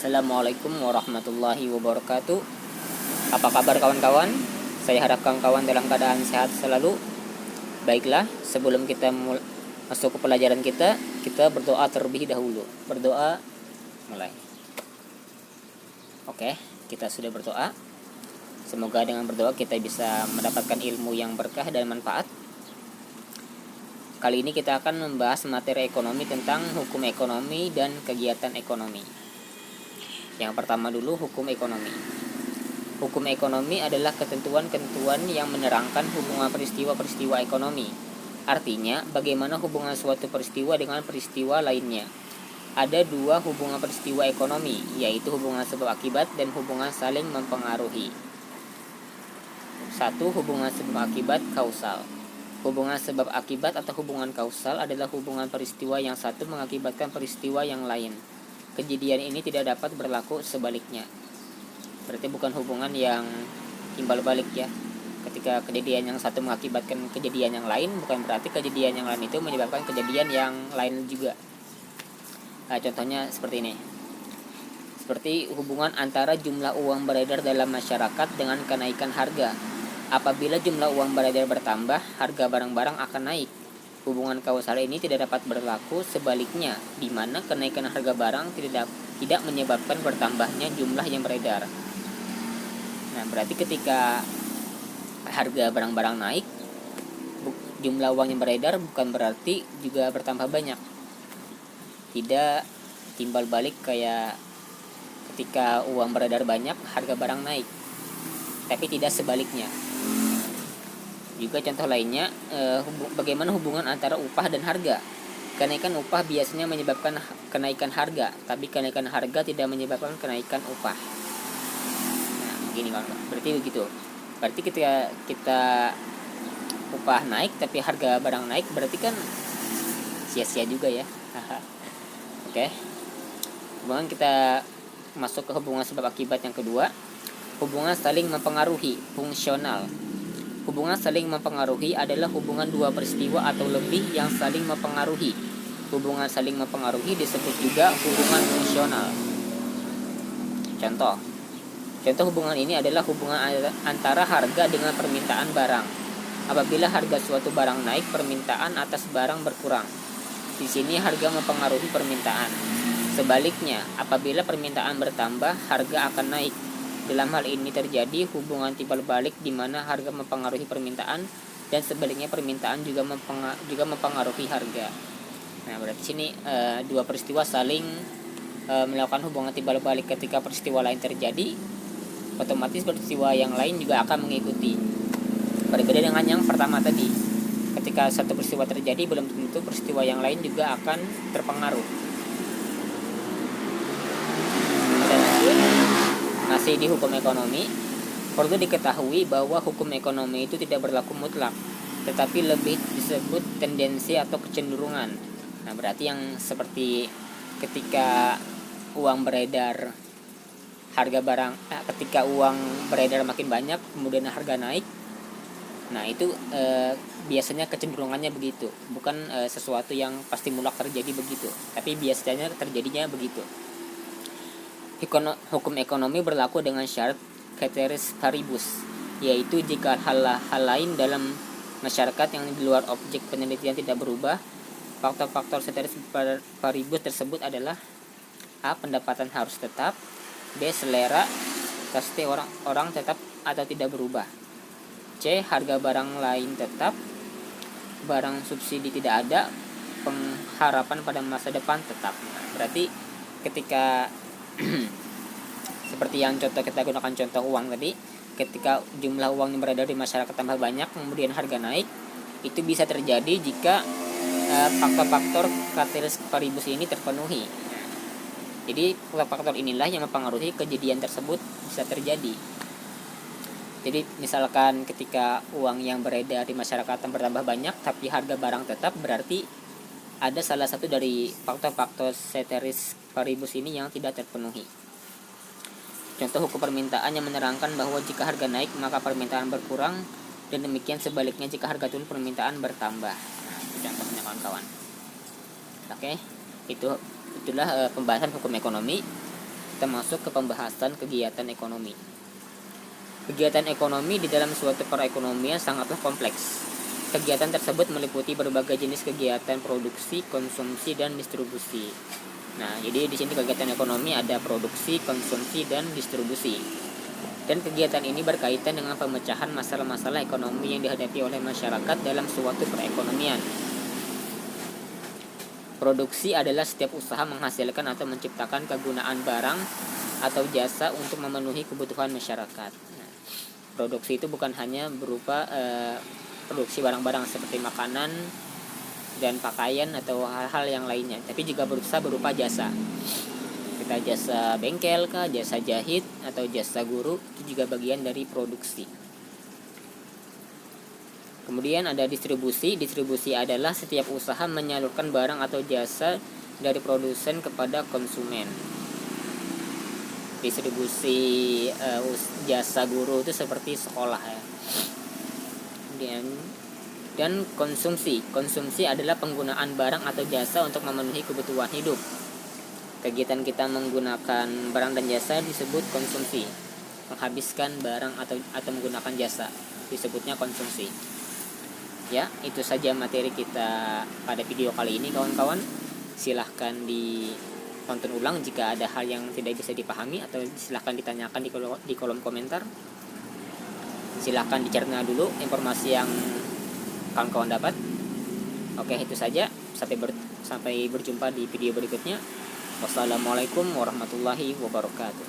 Assalamualaikum warahmatullahi wabarakatuh. Apa kabar kawan-kawan? Saya harap kawan-kawan dalam keadaan sehat selalu. Baiklah, sebelum kita masuk ke pelajaran kita berdoa terlebih dahulu. Berdoa, mulai. Oke, kita sudah berdoa. Semoga dengan berdoa kita bisa mendapatkan ilmu yang berkah dan manfaat. Kali ini kita akan membahas materi ekonomi tentang hukum ekonomi dan kegiatan ekonomi. Yang pertama dulu, hukum ekonomi. Hukum ekonomi adalah ketentuan-ketentuan yang menerangkan hubungan peristiwa-peristiwa ekonomi. Artinya, bagaimana hubungan suatu peristiwa dengan peristiwa lainnya. Ada dua hubungan peristiwa ekonomi, yaitu hubungan sebab akibat dan hubungan saling mempengaruhi. 1. Hubungan sebab akibat kausal. Hubungan sebab akibat atau hubungan kausal adalah hubungan peristiwa yang satu mengakibatkan peristiwa yang lain. Kejadian ini tidak dapat berlaku sebaliknya. Berarti bukan hubungan yang timbal balik ya. Ketika kejadian yang satu mengakibatkan kejadian yang lain, bukan berarti kejadian yang lain itu menyebabkan kejadian yang lain juga. Nah, contohnya seperti ini. Seperti hubungan antara jumlah uang beredar dalam masyarakat dengan kenaikan harga. Apabila jumlah uang beredar bertambah, harga barang-barang akan naik. Hubungan kausal ini tidak dapat berlaku sebaliknya, di mana kenaikan harga barang tidak menyebabkan bertambahnya jumlah yang beredar. Nah, berarti ketika harga barang-barang naik, jumlah uang yang beredar bukan berarti juga bertambah banyak. Tidak timbal balik kayak ketika uang beredar banyak, harga barang naik. Tapi tidak sebaliknya. Juga contoh lainnya, bagaimana hubungan antara upah dan harga. Kenaikan upah biasanya menyebabkan kenaikan harga, tapi kenaikan harga tidak menyebabkan kenaikan upah. Nah, begini kan, berarti begitu. Berarti ketika kita upah naik tapi harga barang naik, berarti kan sia-sia juga ya. Oke. Kemudian kita masuk ke hubungan sebab akibat yang kedua, hubungan saling mempengaruhi, fungsional. Hubungan saling mempengaruhi adalah hubungan dua peristiwa atau lebih yang saling mempengaruhi. Hubungan saling mempengaruhi disebut juga hubungan fungsional. Contoh hubungan ini adalah hubungan antara harga dengan permintaan barang. Apabila harga suatu barang naik, permintaan atas barang berkurang. Di sini harga mempengaruhi permintaan. Sebaliknya, apabila permintaan bertambah, harga akan naik. Dalam hal ini terjadi hubungan timbal balik di mana harga mempengaruhi permintaan dan sebaliknya permintaan juga mempengaruhi harga. Nah, berarti sini dua peristiwa saling melakukan hubungan timbal balik. Ketika peristiwa lain terjadi, otomatis peristiwa yang lain juga akan mengikuti. Berbeda dengan yang pertama tadi. Ketika satu peristiwa terjadi, belum tentu peristiwa yang lain juga akan terpengaruh. Dan lanjut, masih di hukum ekonomi, perlu diketahui bahwa hukum ekonomi itu tidak berlaku mutlak, tetapi lebih disebut tendensi atau kecenderungan. Nah, berarti yang seperti ketika uang beredar, ketika uang beredar makin banyak, kemudian harga naik. Nah, itu biasanya kecenderungannya begitu, bukan sesuatu yang pasti mutlak terjadi begitu, tapi biasanya terjadinya begitu. Hukum ekonomi berlaku dengan syarat ceteris paribus, yaitu jika hal lain dalam masyarakat yang di luar objek penelitian tidak berubah, faktor-faktor ceteris paribus tersebut adalah A. Pendapatan harus tetap, B. Selera pasti orang tetap atau tidak berubah, C. Harga barang lain tetap, barang subsidi tidak ada, pengharapan pada masa depan tetap. Berarti ketika seperti yang kita gunakan contoh uang tadi, ketika jumlah uang yang beredar di masyarakat tambah banyak kemudian harga naik, itu bisa terjadi jika faktor-faktor ceteris paribus ini terpenuhi. Jadi faktor inilah yang mempengaruhi kejadian tersebut bisa terjadi. Jadi misalkan ketika uang yang beredar di masyarakat bertambah banyak tapi harga barang tetap, berarti ada salah satu dari faktor-faktor ceteris paribus ini yang tidak terpenuhi. Contoh hukum permintaan yang menerangkan bahwa jika harga naik maka permintaan berkurang, dan demikian sebaliknya jika harga turun permintaan bertambah. Nah, itu contohnya kawan-kawan. Oke, itulah pembahasan hukum ekonomi. Kita masuk ke pembahasan kegiatan ekonomi. Kegiatan ekonomi di dalam suatu perekonomian sangatlah kompleks. Kegiatan tersebut meliputi berbagai jenis kegiatan produksi, konsumsi, dan distribusi. Nah, jadi di sini kegiatan ekonomi ada produksi, konsumsi, dan distribusi. Dan kegiatan ini berkaitan dengan pemecahan masalah-masalah ekonomi yang dihadapi oleh masyarakat dalam suatu perekonomian. Produksi adalah setiap usaha menghasilkan atau menciptakan kegunaan barang atau jasa untuk memenuhi kebutuhan masyarakat. Nah, produksi itu bukan hanya berupa produksi barang-barang seperti makanan dan pakaian atau hal-hal yang lainnya, tapi juga bisa berupa jasa. Kita jasa bengkel kah, jasa jahit atau jasa guru, itu juga bagian dari produksi. Kemudian ada distribusi. Distribusi adalah setiap usaha menyalurkan barang atau jasa dari produsen kepada konsumen. Distribusi jasa guru itu seperti sekolah ya. Dan konsumsi. Konsumsi adalah penggunaan barang atau jasa untuk memenuhi kebutuhan hidup. Kegiatan kita menggunakan barang dan jasa disebut konsumsi. Menghabiskan barang atau menggunakan jasa disebutnya konsumsi. Ya, itu saja materi kita pada video kali ini kawan-kawan. Silahkan tonton ulang jika ada hal yang tidak bisa dipahami, atau silahkan ditanyakan di kolom komentar. Silahkan dicerna dulu informasi yang kawan-kawan dapat. Oke, itu saja. Sampai berjumpa di video berikutnya. Wassalamualaikum warahmatullahi wabarakatuh.